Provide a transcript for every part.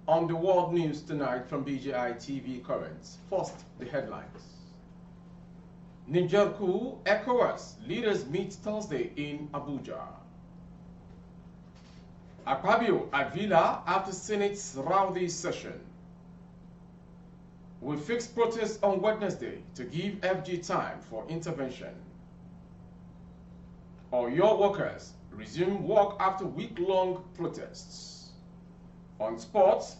On the world news tonight from BGI TV Currents. First, the headlines. Niger coup, ECOWAS leaders meet Thursday in Abuja. Akpabio at Villa after Senate's rowdy session. We fixed protests on Wednesday to give FG time for intervention. Oyo workers resume work after week-long protests. On sports,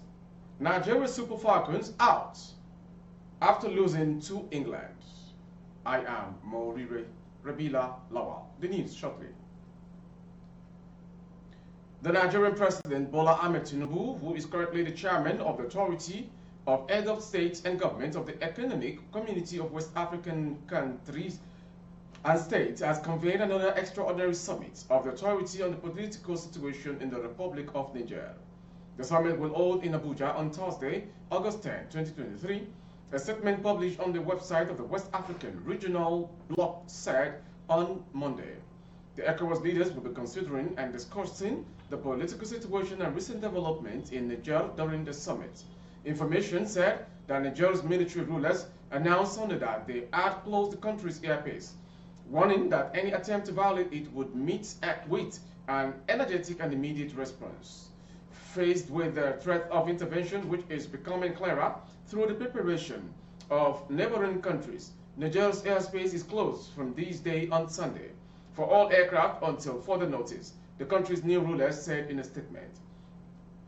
Nigeria Super Falcons out after losing to England. I am Morire Rabila Lawal. The news shortly. The Nigerian President Bola Ahmed Tinubu, who is currently the chairman of the Authority of Heads of States and Governments of the Economic Community of West African Countries and States, has convened another extraordinary summit of the Authority on the political situation in the Republic of Niger. The summit will hold in Abuja on Thursday, August 10, 2023. A statement published on the website of the West African Regional Bloc said on Monday. The ECOWAS leaders will be considering and discussing the political situation and recent developments in Niger during the summit. Information said that Niger's military rulers announced Sunday that they had closed the country's airspace, warning that any attempt to violate it would meet with an energetic and immediate response. Faced with the threat of intervention, which is becoming clearer through the preparation of neighboring countries, Niger's airspace is closed from this day on Sunday for all aircraft until further notice, the country's new rulers said in a statement.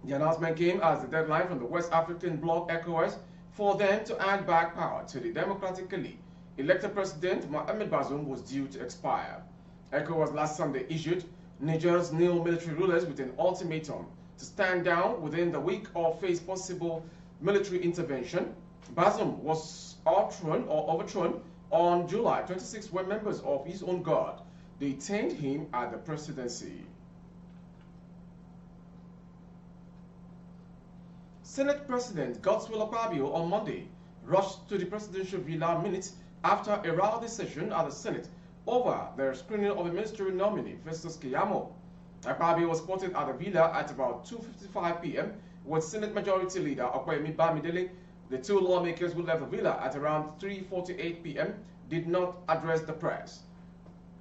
The announcement came as the deadline from the West African Bloc ECOWAS for them to hand back power to the democratically elected President Mohamed Bazoum was due to expire. ECOWAS last Sunday issued Niger's new military rulers with an ultimatum to stand down within the week or face possible military intervention. Bazoum was overthrown on July 26 when members of his own guard detained him at the presidency. Senate President Godswill Akpabio on Monday rushed to the presidential villa minutes after a rowdy session at the Senate over the screening of a ministerial nominee, Festus Keyamo. Akpabio was spotted at the villa at about 2:55 p.m. with Senate Majority Leader Okoyemi Bamidele. The two lawmakers who left the villa at around 3:48 p.m. did not address the press.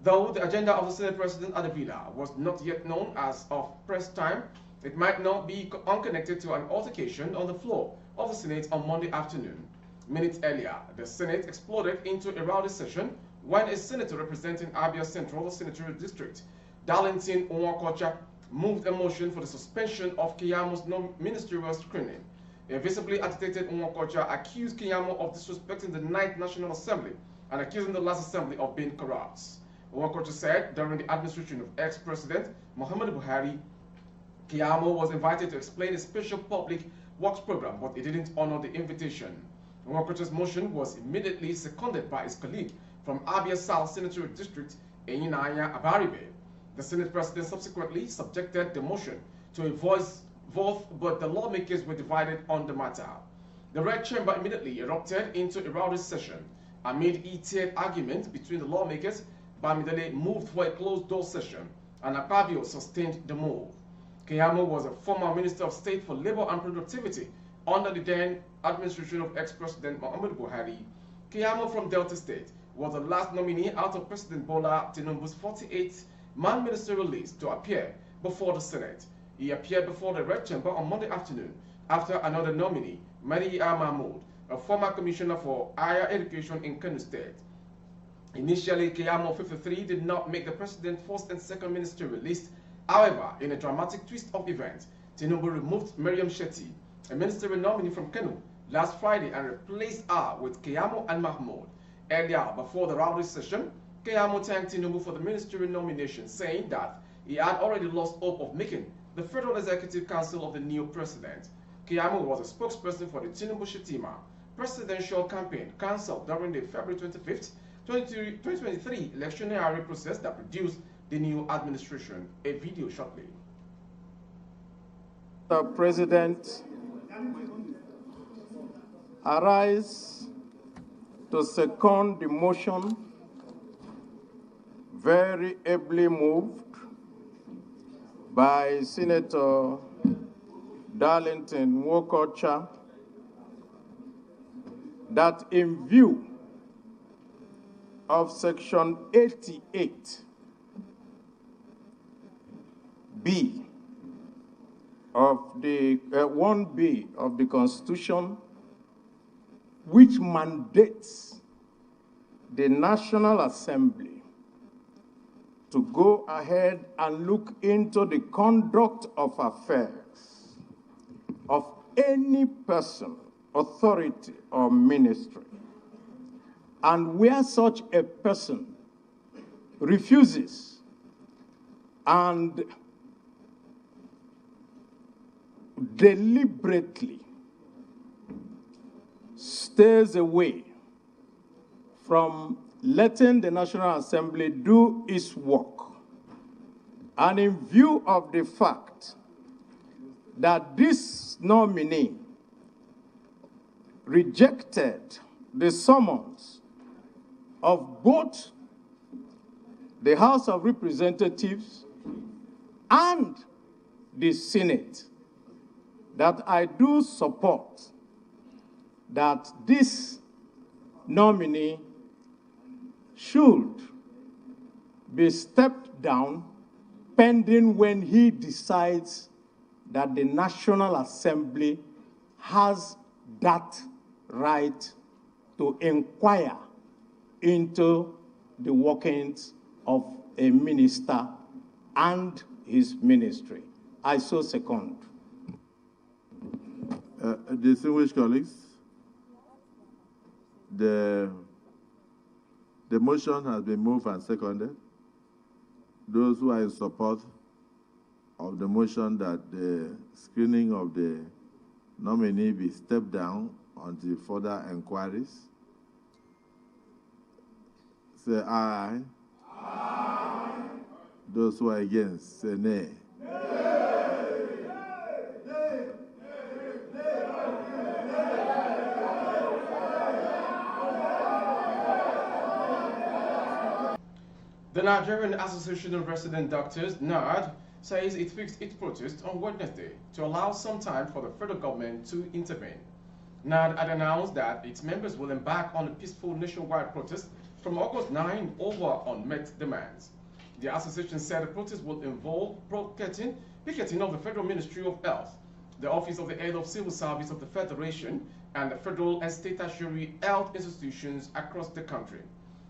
Though the agenda of the Senate President at the villa was not yet known as of press time, it might not be unconnected to an altercation on the floor of the Senate on Monday afternoon. Minutes earlier, the Senate exploded into a rowdy session when a senator representing Abia Central Senatorial District, Darlington Onwakocha, moved a motion for the suspension of Keyamo's ministerial screening. A visibly agitated Onwakocha accused Keyamo of disrespecting the 9th National Assembly and accusing the last assembly of being corrupt. Onwakocha said during the administration of ex-president Muhammadu Buhari, Keyamo was invited to explain a special public works program, but he didn't honor the invitation. Onwakocha's motion was immediately seconded by his colleague from Abia South Senatorial District, Enyinaya Abaribe. The Senate President subsequently subjected the motion to a voice vote, but the lawmakers were divided on the matter. The Red Chamber immediately erupted into a rowdy session. Amid heated argument between the lawmakers, Bamidele moved for a closed-door session, and Akpabio sustained the move. Keyamo was a former Minister of State for Labor and Productivity under the then administration of ex-President Muhammadu Buhari. Keyamo from Delta State was the last nominee out of President Bola Tinubu's 48-man ministerial list to appear before the Senate. He appeared before the Red Chamber on Monday afternoon after another nominee, Mariya Mahmoud, a former commissioner for higher education in Kano State. Initially, Keyamo 53 did not make the president's first and second ministerial list. However, in a dramatic twist of events, Tinubu removed Mariam Shetty, a ministerial nominee from Kano, last Friday and replaced her with Keyamo and Mahmoud. Earlier, before the rowdy session, Keyamo thanked Tinubu for the ministerial nomination, saying that he had already lost hope of making the Federal Executive Council of the new president. Keyamo was a spokesperson for the Tinubu-Shettima presidential campaign cancelled during the February 25th, 2023 electionary process that produced the new administration. A video shortly. The President, arise to second the motion very ably moved by Senator Darlington Wokocha, that in view of Section 88B of the 1B of the Constitution, which mandates the National Assembly to go ahead and look into the conduct of affairs of any person, authority, or ministry. And where such a person refuses and deliberately stays away from letting the National Assembly do its work, and in view of the fact that this nominee rejected the summons of both the House of Representatives and the Senate, that I do support that this nominee should be stepped down pending when he decides that the National Assembly has that right to inquire into the workings of a minister and his ministry. I so second. Distinguished colleagues, the motion has been moved and seconded. Those who are in support of the motion that the screening of the nominee be stepped down until further inquiries, say aye. Aye. Those who are against, say nay. The Nigerian Association of Resident Doctors, NARD, says it fixed its protest on Wednesday to allow some time for the federal government to intervene. NARD had announced that its members will embark on a peaceful nationwide protest from August 9 over unmet demands. The association said the protest will involve picketing of the Federal Ministry of Health, the Office of the Head of Civil Service of the Federation, and the federal and state tertiary health institutions across the country.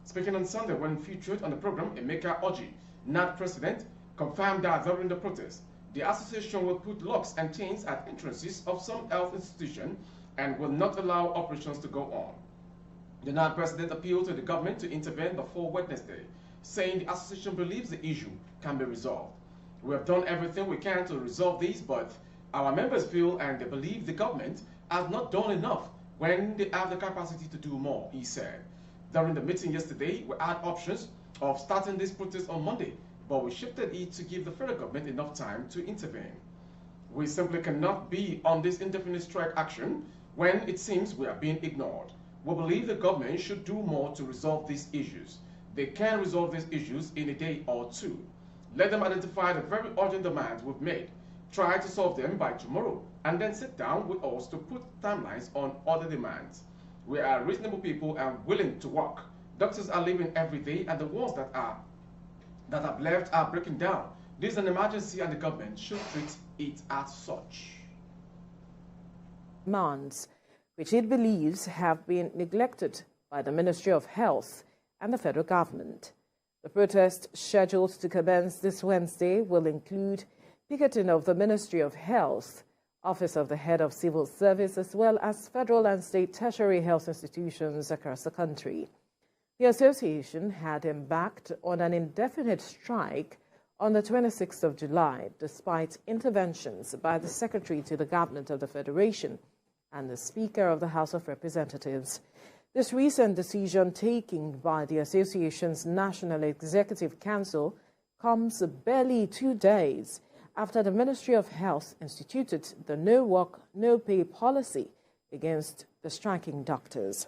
Speaking on Sunday when featured on the program, Emeka Oji, NARD president, confirmed that during the protest, the association will put locks and chains at entrances of some health institutions and will not allow operations to go on. The NARD president appealed to the government to intervene before Wednesday, saying the association believes the issue can be resolved. We have done everything we can to resolve these, but our members feel and they believe the government has not done enough when they have the capacity to do more, he said. During the meeting yesterday, we had options of starting this protest on Monday, but we shifted it to give the federal government enough time to intervene. We simply cannot be on this indefinite strike action when it seems we are being ignored. We believe the government should do more to resolve these issues. They can resolve these issues in a day or two. Let them identify the very urgent demands we've made, try to solve them by tomorrow, and then sit down with us to put timelines on other demands. We are reasonable people and willing to work. Doctors are living every day, and the ones that have left are breaking down. This is an emergency, and the government should treat it as such. Demands, which it believes have been neglected by the Ministry of Health and the federal government. The protest, scheduled to commence this Wednesday, will include picketing of the Ministry of Health, Office of the Head of Civil Service, as well as federal and state tertiary health institutions across the country. The association had embarked on an indefinite strike on the 26th of July, despite interventions by the Secretary to the Government of the Federation and the Speaker of the House of Representatives. This recent decision taken by the association's National Executive Council comes barely 2 days after the Ministry of Health instituted the no work, no pay policy against the striking doctors.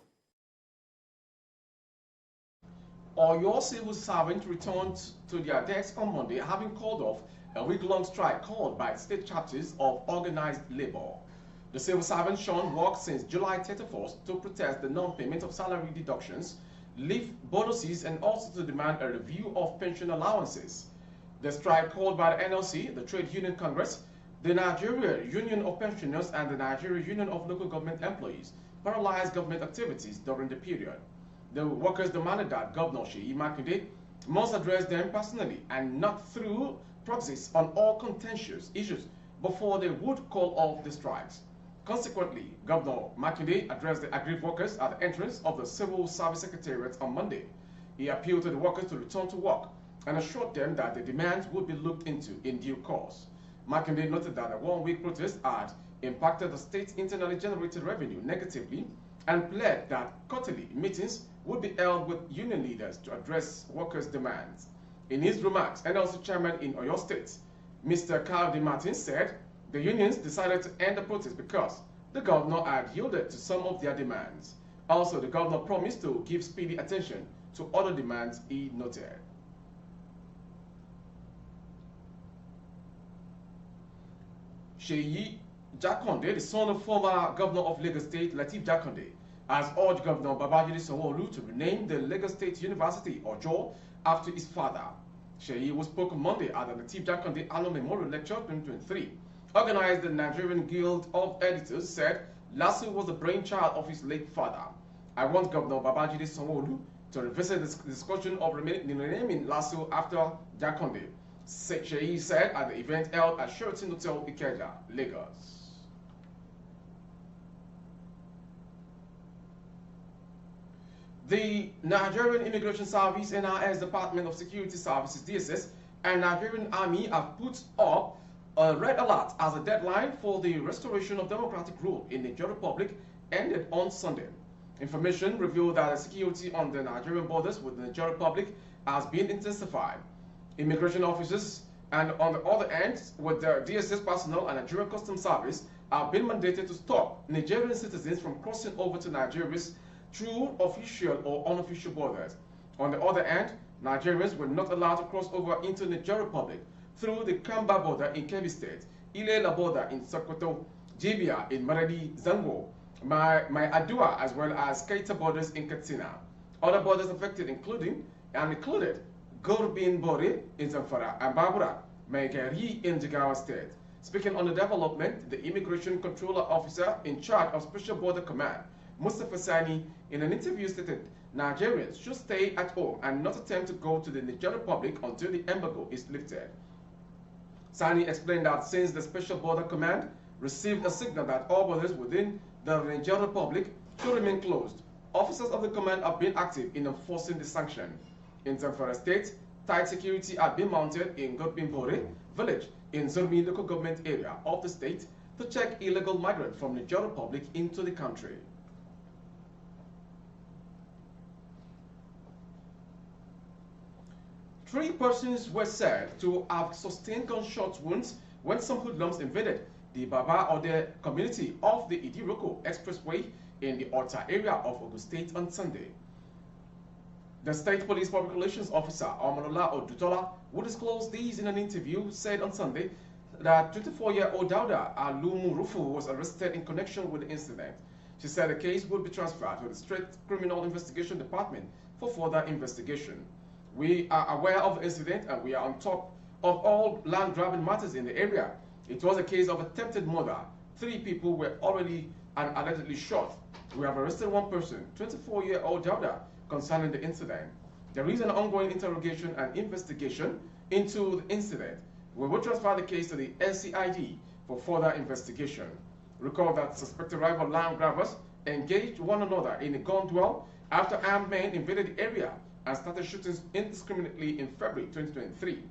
Oyo civil servants returned to their desks on Monday, having called off a week-long strike called by state chapters of organized labor. The civil servants shown work since July 31st to protest the non-payment of salary deductions, leave bonuses, and also to demand a review of pension allowances. The strike called by the NLC, the Trade Union Congress, the Nigeria Union of Pensioners, and the Nigeria Union of Local Government Employees paralyzed government activities during the period. The workers demanded that Governor Seyi Makinde must address them personally and not through proxies on all contentious issues before they would call off the strikes. Consequently, Governor Makinde addressed the aggrieved workers at the entrance of the Civil Service Secretariat on Monday. He appealed to the workers to return to work and assured them that the demands would be looked into in due course. Makinde noted that the one-week protest had impacted the state's internally generated revenue negatively and pled that quarterly meetings would be held with union leaders to address workers' demands. In his remarks, NLC chairman in Oyo State, Mr. Kyle Martin said the unions decided to end the protest because the governor had yielded to some of their demands. Also, the governor promised to give speedy attention to other demands he noted. Seyi Jakonde, the son of former governor of Lagos State, Lateef Jakonde, has urged Governor Babajide Sanwo-Olu to rename the Lagos State University, Ojo, after his father. Seyi, who spoke Monday at the Lateef Jakonde Annual Memorial Lecture 2023, organized the Nigerian Guild of Editors, said LASU was the brainchild of his late father. I want Governor Babajide Sanwo-Olu to revisit this discussion of renaming LASU after Jakonde, Seyi said at the event held at Sheraton Hotel, Ikeja, Lagos. The Nigerian Immigration Service, NIS, Department of Security Services, DSS, and Nigerian Army have put up a red alert as a deadline for the restoration of democratic rule in the Niger Republic ended on Sunday. Information revealed that the security on the Nigerian borders with the Niger Republic has been intensified. Immigration officers and on the other end with their DSS personnel and Nigerian Customs Service have been mandated to stop Nigerian citizens from crossing over to Nigeria's through official or unofficial borders. On the other hand, Nigerians were not allowed to cross over into the Niger Republic through the Kamba border in Kebbi State, Ilela border in Sokoto, Jibia in Maradi, Zango, my Adua, as well as Keita borders in Katsina. Other borders affected included Gorbin Bore in Zamfara and Babura, Maigari in Jigawa State. Speaking on the development, the Immigration Controller Officer in charge of Special Border Command, Mustafa Sani, in an interview stated Nigerians should stay at home and not attempt to go to the Niger Republic until the embargo is lifted. Sani explained that since the Special Border Command received a signal that all borders within the Niger Republic should remain closed, officers of the command have been active in enforcing the sanction. In Zamfara State, tight security had been mounted in Godbimbore village in Zurmi local government area of the state to check illegal migrants from the Niger Republic into the country. Three persons were said to have sustained gunshot wounds when some hoodlums invaded the Baba Ode community of the Idiroko Expressway in the Ota area of Ogun State on Sunday. The State Police Public Relations Officer, Omolola Odutola, who disclosed these in an interview, said on Sunday that 24-year-old Dauda Alumurufu was arrested in connection with the incident. She said the case would be transferred to the State Criminal Investigation Department for further investigation. We are aware of the incident and we are on top of all land grabbing matters in the area. It was a case of attempted murder. 3 people were already and allegedly shot. We have arrested 1 person, 24-year-old Dauda, concerning the incident. There is an ongoing interrogation and investigation into the incident. We will transfer the case to the NCID for further investigation. Recall that suspected rival land grabbers engaged one another in a gun duel after armed men invaded the area and started shooting indiscriminately in February 2023.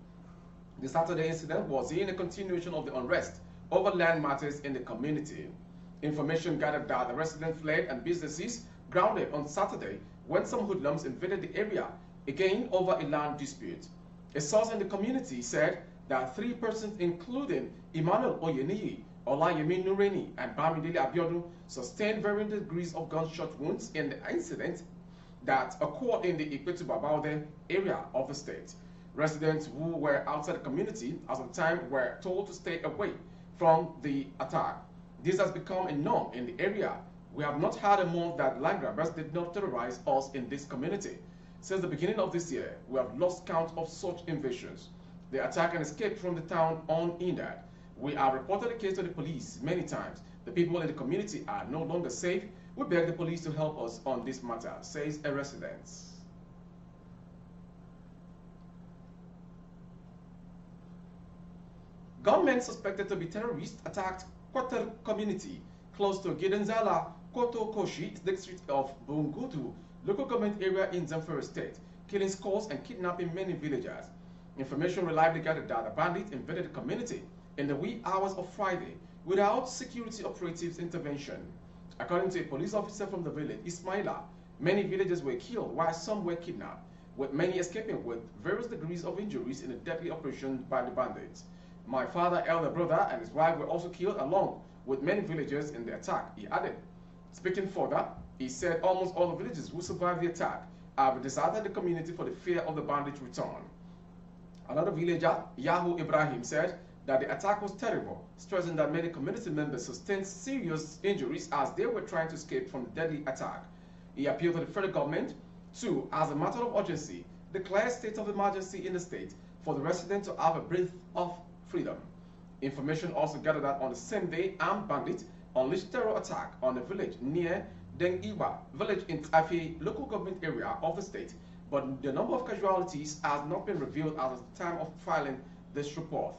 The Saturday incident was in a continuation of the unrest over land matters in the community. Information gathered that the residents fled and businesses grounded on Saturday when some hoodlums invaded the area, again over a land dispute. A source in the community said that 3 persons, including Emmanuel Oyeniyi, Olayemi Nureni, and Bamidele Abiodun, sustained varying degrees of gunshot wounds in the incident that occurred in the Ikpetu Babaude area of the state. Residents who were outside the community as of the time were told to stay away from the attack. This has become a norm in the area. We have not had a month that land grabbers did not terrorize us in this community. Since the beginning of this year, we have lost count of such invasions. The attack and escape from the town unhindered. We have reported the case to the police many times. The people in the community are no longer safe. We beg the police to help us on this matter, says a resident. Gunmen suspected to be terrorists attacked Kwatar community close to Gidenzala, Koto Koshi, district of Bungudu, local government area in Zamfara state, killing scores and kidnapping many villagers. Information reliably gathered that the bandits invaded the community in the wee hours of Friday without security operatives' intervention. According to a police officer from the village, Ismaila, many villagers were killed while some were kidnapped, with many escaping with various degrees of injuries in a deadly operation by the bandits. My father, elder brother, and his wife were also killed along with many villagers in the attack, he added. Speaking further, he said almost all the villagers who survived the attack have deserted the community for the fear of the bandits' return. Another villager, Yahu Ibrahim, said that the attack was terrible, stressing that many community members sustained serious injuries as they were trying to escape from the deadly attack. He appealed to the federal government to, as a matter of urgency, declare a state of emergency in the state for the residents to have a breath of freedom. Information also gathered that on the same day, armed bandits unleashed terror attack on a village near Dengiwa village in Tafi local government area of the state, but the number of casualties has not been revealed as of the time of filing this report.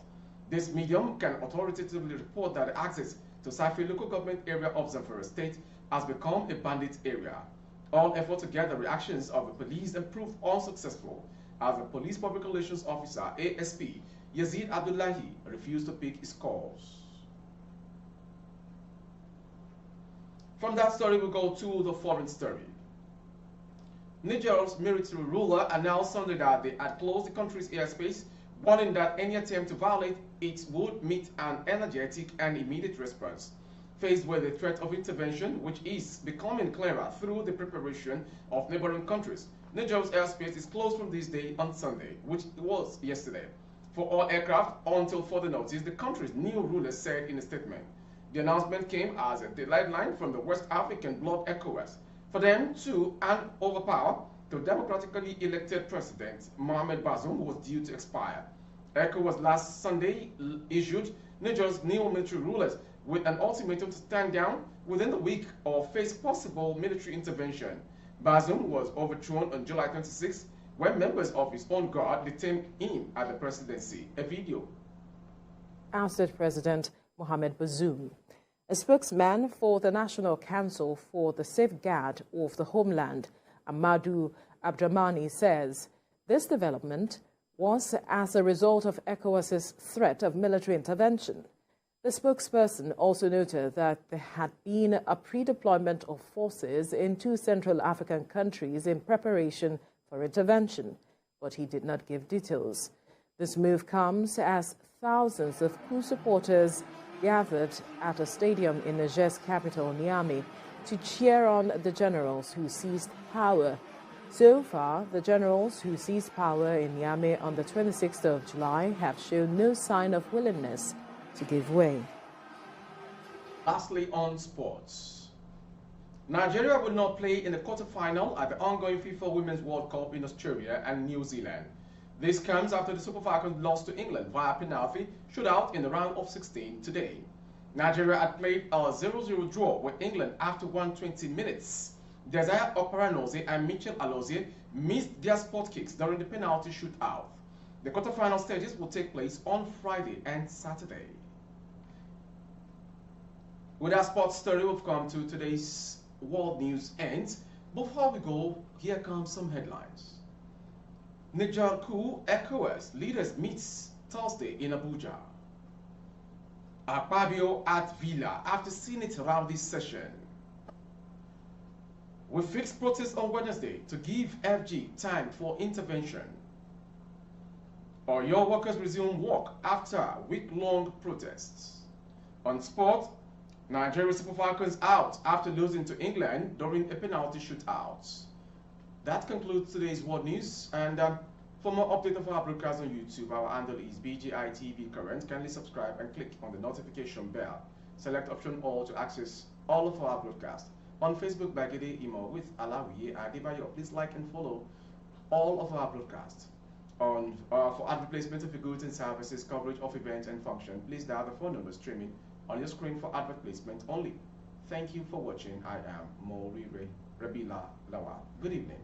This medium can authoritatively report that the access to Safi local government area of Zamfara state has become a bandit area. All efforts to get the reactions of the police have proved unsuccessful, as the police public relations officer, ASP, Yazid Abdullahi, refused to pick his calls. From that story, we go to the foreign story. Niger's military ruler announced Sunday that they had closed the country's airspace, warning that any attempt to violate it would meet an energetic and immediate response. Faced with the threat of intervention, which is becoming clearer through the preparation of neighboring countries, Niger's airspace is closed from this day on Sunday, which was yesterday, for all aircraft until further notice, the country's new ruler said in a statement. The announcement came as a deadline from the West African bloc ECOWAS for them to hand over power to democratically elected President Mohamed Bazoum, who was due to expire. ECOWAS last Sunday issued Niger's new military rulers with an ultimatum to stand down within the week or face possible military intervention. Bazoum was overthrown on July 26 when members of his own guard detained him at the presidency. A video. Ousted President Mohamed Bazoum. A spokesman for the National Council for the Safeguard of the Homeland, Amadou Abdramani, says this development was as a result of ECOWAS's threat of military intervention. The spokesperson also noted that there had been a pre-deployment of forces in 2 Central African countries in preparation for intervention, but he did not give details. This move comes as thousands of coup supporters gathered at a stadium in Niger's capital, Niamey, to cheer on the generals who seized power. So far, the generals who seized power in Niamey on the 26th of July have shown no sign of willingness to give way. Lastly, on sports. Nigeria will not play in the quarterfinal at the ongoing FIFA Women's World Cup in Australia and New Zealand. This comes after the Super Falcons lost to England via penalty shootout in the round of 16 today. Nigeria had played a 0-0 draw with England after 120 minutes. Desire Operanoze and Michel Alozie missed their spot kicks during the penalty shootout. The quarterfinal stages will take place on Friday and Saturday. With our sports story, we've come to today's world news ends. Before we go, here comes some headlines. Niger coup ECOWAS leaders meets Thursday in Abuja. Akpabio at Villa after Senate rowdy session. We fixed protest on Wednesday to give FG time for intervention. Oyo workers resume work after week-long protests. On sport, Nigeria Super Falcons out after losing to England during a penalty shootout. That concludes today's world news, and For more updates of our broadcast on YouTube, our handle is BGI TV Current. Kindly subscribe and click on the notification bell. Select option all to access all of our broadcasts. On Facebook, Bagede Imo with Alawi Adebayo. Please like and follow all of our broadcasts. For advert placement of your goods and services, coverage of events and function, please dial the phone number streaming on your screen for advert placement only. Thank you for watching. I am Morire Rabila Lawal. Good evening.